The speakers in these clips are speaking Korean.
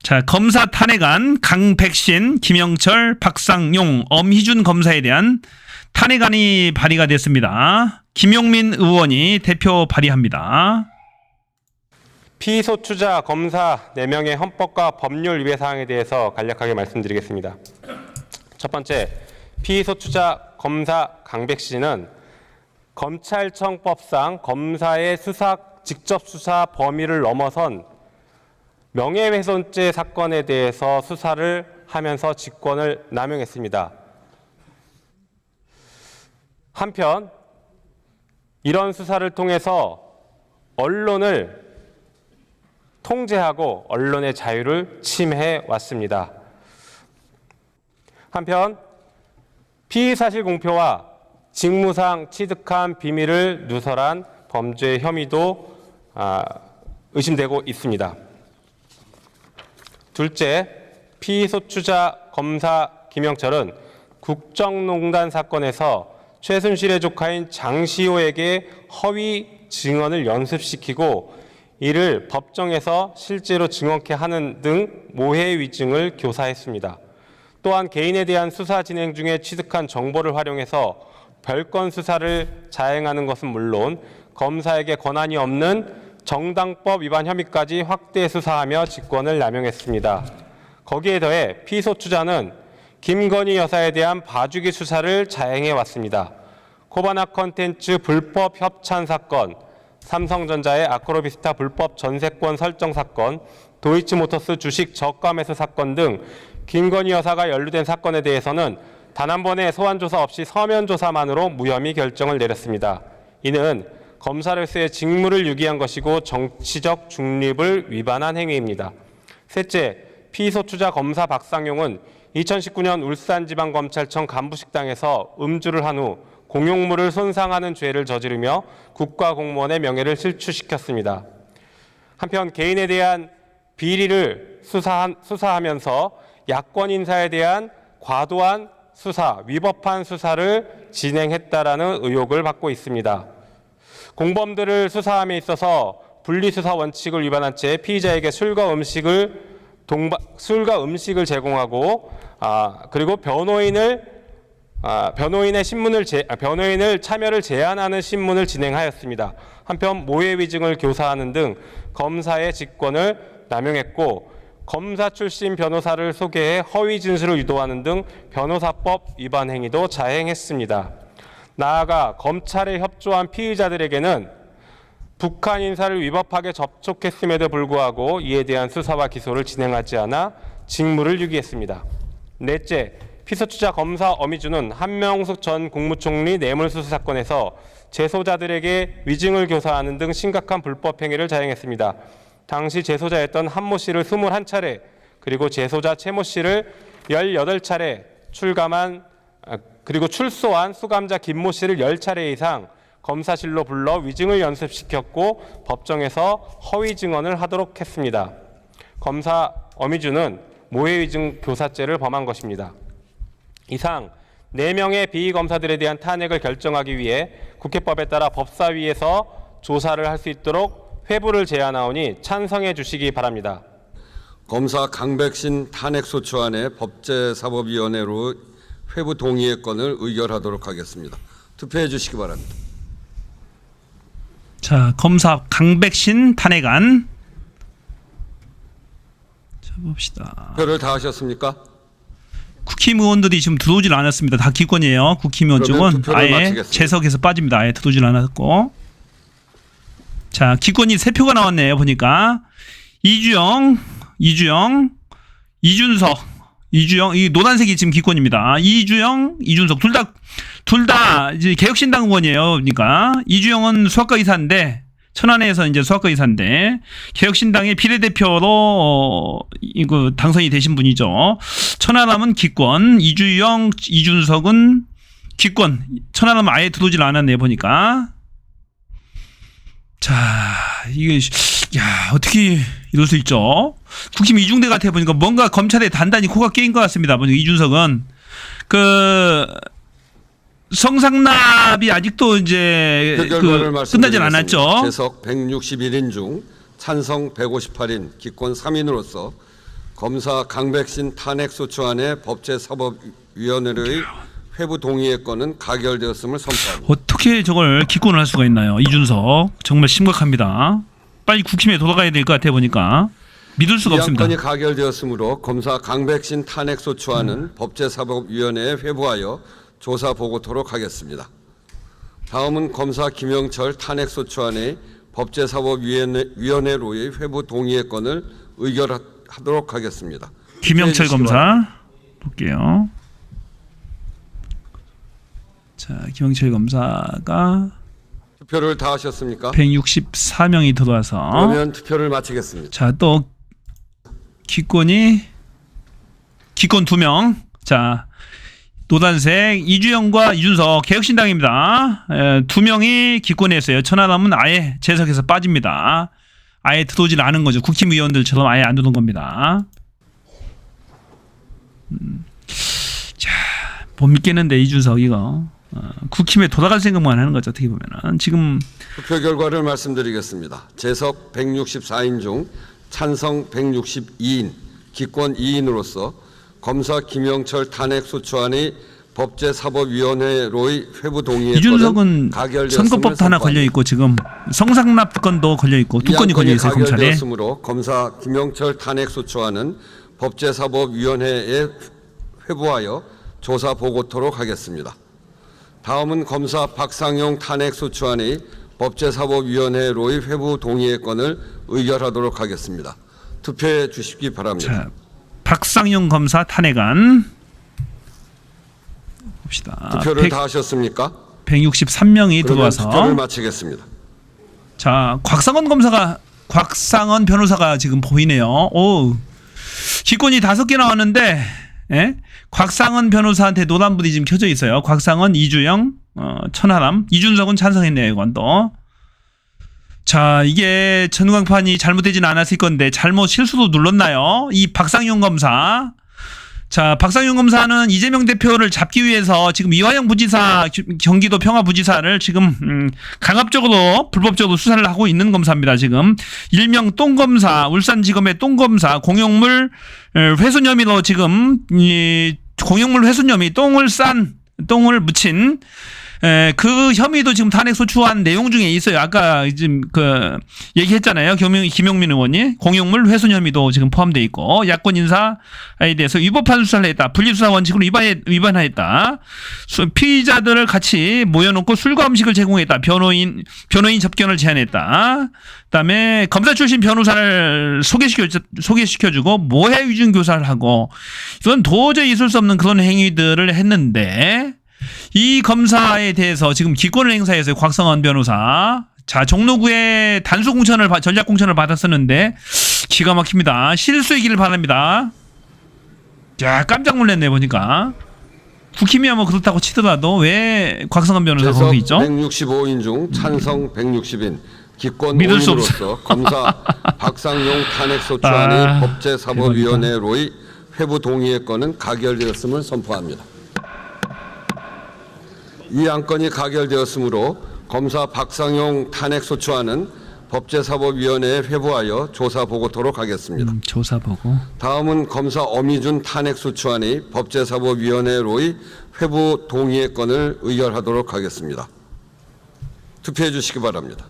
자, 검사 탄핵안 강백신, 김영철, 박상용, 엄희준 검사에 대한 탄핵안이 발의가 됐습니다. 김용민 의원이 대표 발의합니다. 피소추자 검사 4명의 헌법과 법률 위배 사항에 대해서 간략하게 말씀드리겠습니다. 첫 번째, 피소추자 검사 강백신은 검찰청법상 검사의 직접 수사 범위를 넘어선 명예훼손죄 사건에 대해서 수사를 하면서 직권을 남용했습니다. 한편 이런 수사를 통해서 언론을 통제하고 언론의 자유를 침해해 왔습니다. 한편 피의사실 공표와 직무상 취득한 비밀을 누설한 범죄 혐의도 의심되고 있습니다. 둘째, 피소추자 검사 김영철은 국정농단 사건에서 최순실의 조카인 장시호에게 허위 증언을 연습시키고 이를 법정에서 실제로 증언케 하는 등 모해 위증을 교사했습니다. 또한 개인에 대한 수사 진행 중에 취득한 정보를 활용해서 별건 수사를 자행하는 것은 물론 검사에게 권한이 없는 정당법 위반 혐의까지 확대 수사하며 직권을 남용했습니다. 거기에 더해 피소추자는 김건희 여사에 대한 봐주기 수사를 자행해 왔습니다. 코바나 컨텐츠 불법 협찬 사건, 삼성전자의 아크로비스타 불법 전세권 설정 사건, 도이치모터스 주식 저가 매수 사건 등 김건희 여사가 연루된 사건에 대해서는 단 한 번의 소환 조사 없이 서면 조사만으로 무혐의 결정을 내렸습니다. 이는 검사로서의 직무를 유기한 것이고 정치적 중립을 위반한 행위입니다. 셋째, 피소추자 검사 박상용은 2019년 울산지방검찰청 간부식당에서 음주를 한 후 공용물을 손상하는 죄를 저지르며 국가공무원의 명예를 실추시켰습니다. 한편 개인에 대한 비리를 수사하면서 야권 인사에 대한 과도한 수사, 위법한 수사를 진행했다라는 의혹을 받고 있습니다. 공범들을 수사함에 있어서 분리수사 원칙을 위반한 채 피의자에게 술과 음식을 제공하고 그리고 변호인을 참여를 제한하는 신문을 진행하였습니다. 한편 모해 위증을 교사하는 등 검사의 직권을 남용했고 검사 출신 변호사를 소개해 허위 진술을 유도하는 등 변호사법 위반 행위도 자행했습니다. 나아가 검찰에 협조한 피의자들에게는 북한 인사를 위법하게 접촉했음에도 불구하고 이에 대한 수사와 기소를 진행하지 않아 직무를 유기했습니다. 넷째, 피소추자 검사 엄희준은 한명숙 전 국무총리 뇌물수수 사건에서 재소자들에게 위증을 교사하는 등 심각한 불법 행위를 자행했습니다. 당시 재소자였던 한모 씨를 21차례 그리고 재소자 최모 씨를 18차례 그리고 출소한 수감자 김모 씨를 10차례 이상 검사실로 불러 위증을 연습시켰고 법정에서 허위 증언을 하도록 했습니다. 검사 엄희준은 모해 위증 교사죄를 범한 것입니다. 이상 4명의 비검사들에 대한 탄핵을 결정하기 위해 국회법에 따라 법사위에서 조사를 할 수 있도록 회부를 제안하오니 찬성해 주시기 바랍니다. 검사 강백신 탄핵소추안의 법제사법위원회로 회부 동의의 건을 의결하도록 하겠습니다. 투표해 주시기 바랍니다. 자, 검사 강백신 탄핵안. 자, 봅시다. 표를 다 하셨습니까? 국힘 의원들이 지금 들어오질 않았습니다. 다 기권이에요. 국힘 의원 쪽은 아예 마치겠습니다. 재석에서 빠집니다. 아예 들어오질 않았고. 자, 기권이 3표가 나왔네요. 보니까 이준석, 이 노란색이 지금 기권입니다. 이준석 둘 다 이제 개혁신당 의원이에요. 그러니까 이주영은 수학과 이사인데 천안에서 이제 수학과 이사인데 개혁신당의 비례대표로 이거 당선이 되신 분이죠. 천안함은 기권, 이준석은 기권. 천안함은 아예 들어오질 않았네요. 보니까. 자, 이게 어떻게 이럴 수 있죠? 국힘 이중대 같아 보니까 뭔가 검찰에 단단히 코가 깨인 것 같습니다. 보니까 이준석은 성상납이 아직도 이제 끝나진 않았죠. 재석 161인 중 찬성 158인 기권 3인으로서 검사 강백신 탄핵소추안의 법제사법위원회의 회부 동의의 건은 가결되었음을 선포합니다. 어떻게 저걸 기권을 할 수가 있나요? 이준석 정말 심각합니다. 빨리 국힘에 돌아가야 될 것 같아 보니까 믿을 수가 이 없습니다. 안건이 가결되었으므로 검사 강백신 탄핵소추안은 법제사법위원회에 회부하여 조사 보고토록 하겠습니다. 다음은 검사 김영철 탄핵소추안의 법제사법위원회로의 회부 동의의 건을 의결하도록 하겠습니다. 김영철 투표해 주시기 검사 바랍니다. 볼게요. 자, 김영철 검사가 투표를 다 하셨습니까? 164명이 들어와서 그러면 투표를 마치겠습니다. 자, 또 기권 2명. 자, 노란색 이주영과 이준석 개혁신당입니다. 2명이 기권했어요. 천하람은 아예 재석에서 빠집니다. 아예 들어오질 않은 거죠. 국힘 의원들처럼 아예 안 들어온 겁니다. 자, 못 믿겠는데 이준석 이거 국힘에 돌아갈 생각만 하는 거죠. 어떻게 보면은 지금 투표 결과를 말씀드리겠습니다. 재석 164인 중 찬성 162인, 기권 2인으로서 검사 김영철 탄핵소추안의 법제사법위원회로의 회부 동의의 이준석은 가결되었음을 선거법도 하나 걸려 있고 지금 성상납 건도 걸려 있고 두 건이 걸려 있어요 검찰에. 가결되었으므로 검사 김영철 탄핵소추안은 법제사법위원회에 회부하여 조사 보고토록 하겠습니다. 다음은 검사 박상용 탄핵소추안의 법제사법위원회로의 회부 동의의 건을 의결하도록 하겠습니다. 투표해 주시기 바랍니다. 자, 박상용 검사 탄핵안 봅시다. 투표를 다 하셨습니까? 163명이 그러면 들어와서 투표를 마치겠습니다. 자, 곽상원 변호사가 지금 보이네요. 오, 기권이 5개 나왔는데 예? 곽상원 변호사한테 노란불이 지금 켜져 있어요. 곽상원, 이주영, 천하람, 이준석은 찬성했네요. 이건 또. 자, 이게 전광판이 잘못되진 않았을 건데 잘못 실수로 눌렀나요? 이 박상용 검사. 자, 박상용 검사는 이재명 대표를 잡기 위해서 지금 이화영 부지사, 경기도 평화부지사를 지금 강압적으로 불법적으로 수사를 하고 있는 검사입니다. 지금 일명 똥검사, 울산지검의 똥검사, 공용물 훼손 혐의로 지금 이 공용물 훼손 혐의, 똥을 묻힌 그 혐의도 지금 탄핵소추안 내용 중에 있어요. 아까 지금 얘기했잖아요. 김용민 의원이 공용물 훼손 혐의도 지금 포함되어 있고 야권 인사에 대해서 위법한 수사를 했다. 분리수사 원칙으로 위반하였다. 피의자들을 같이 모여놓고 술과 음식을 제공했다. 변호인 접견을 제한했다. 그다음에 검사 출신 변호사를 소개시켜주고 모해 위증 교사를 하고 이건 도저히 있을 수 없는 그런 행위들을 했는데. 이 검사에 대해서 지금 기권을 행사했어요. 곽상원 변호사. 자, 종로구에 전략공천을 받았었는데 기가 막힙니다. 실수이기를 바랍니다. 자, 깜짝 놀랐네 보니까. 국힘이야 뭐 그렇다고 치더라도 왜 곽상원 변호사가 거기 있죠? 165인 중 찬성 160인, 기권 믿을 수 5인으로서 검사 박상용 탄핵소추안의 법제사법위원회로의 회부 동의의 건은 가결되었음을 선포합니다. 이 안건이 가결되었으므로 검사 박상용 탄핵소추안은 법제사법위원회에 회부하여 조사 보고토록 하겠습니다. 조사 보고. 다음은 검사 엄희준 탄핵소추안의 법제사법위원회로의 회부 동의의 건을 의결하도록 하겠습니다. 투표해 주시기 바랍니다.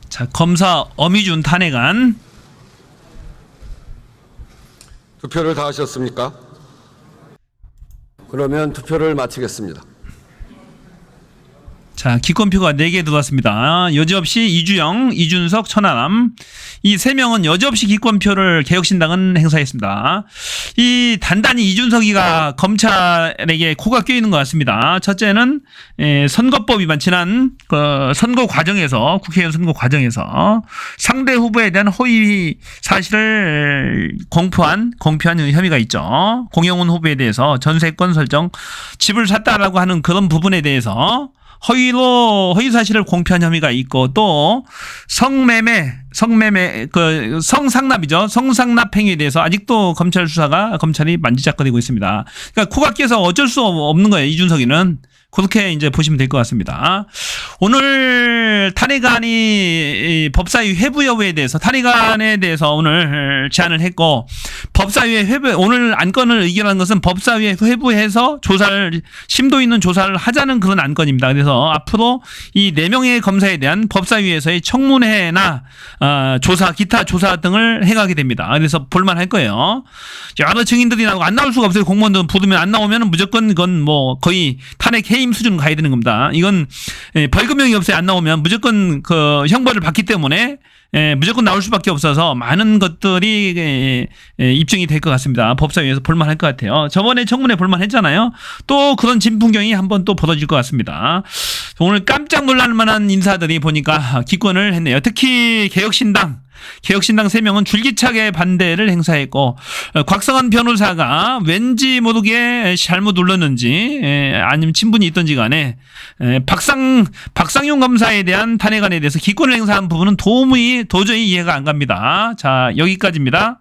자, 검사 엄희준 탄핵안. 투표를 다 하셨습니까? 그러면 투표를 마치겠습니다. 자, 기권표가 4개 들어왔습니다. 여지없이 이주영, 이준석, 천하람 이 3명은 여지없이 기권표를 개혁신당은 행사했습니다. 이 단단히 이준석이가 검찰에게 코가 껴있는 것 같습니다. 첫째는 선거법 위반 지난 선거 과정에서 국회의원 선거 과정에서 상대 후보에 대한 허위 사실을 공표한 혐의가 있죠. 공영훈 후보에 대해서 전세권 설정, 집을 샀다라고 하는 그런 부분에 대해서 허위 사실을 공표한 혐의가 있고 또 성상납이죠. 성상납 행위에 대해서 아직도 검찰이 만지작거리고 있습니다. 그러니까 코가 끼어서 어쩔 수 없는 거예요. 이준석이는 그렇게 이제 보시면 될 것 같습니다. 오늘 탄핵안이 법사위 회부 여부에 대해서 탄핵안에 대해서 오늘 제안을 했고 법사위의 회부 오늘 안건을 의결한 것은 법사위에 회부해서 조사를 심도 있는 조사를 하자는 그런 안건입니다. 그래서 앞으로 이 4명의 검사에 대한 법사위에서의 청문회나 조사 기타 조사 등을 해가게 됩니다. 그래서 볼만할 거예요. 여러 증인들이 나오고 안 나올 수가 없어요. 공무원들 부르면 안 나오면 무조건 이건 뭐 거의 탄핵 해임 수준 가야 되는 겁니다. 이건 벌금형이 없어요. 안 나오면 무조건 그 형벌을 받기 때문에 무조건 나올 수밖에 없어서 많은 것들이 입증이 될 것 같습니다. 법사위에서 볼만할 것 같아요. 저번에 청문회 볼만했잖아요. 또 그런 진풍경이 한번 또 벌어질 것 같습니다. 오늘 깜짝 놀랄 만한 인사들이 보니까 기권을 했네요. 특히 개혁신당 3명은 줄기차게 반대를 행사했고 곽성한 변호사가 왠지 모르게 잘못 눌렀는지 아니면 친분이 있던지 간에 박상용 검사에 대한 탄핵안에 대해서 기권을 행사한 부분은 도저히 이해가 안 갑니다. 자, 여기까지입니다.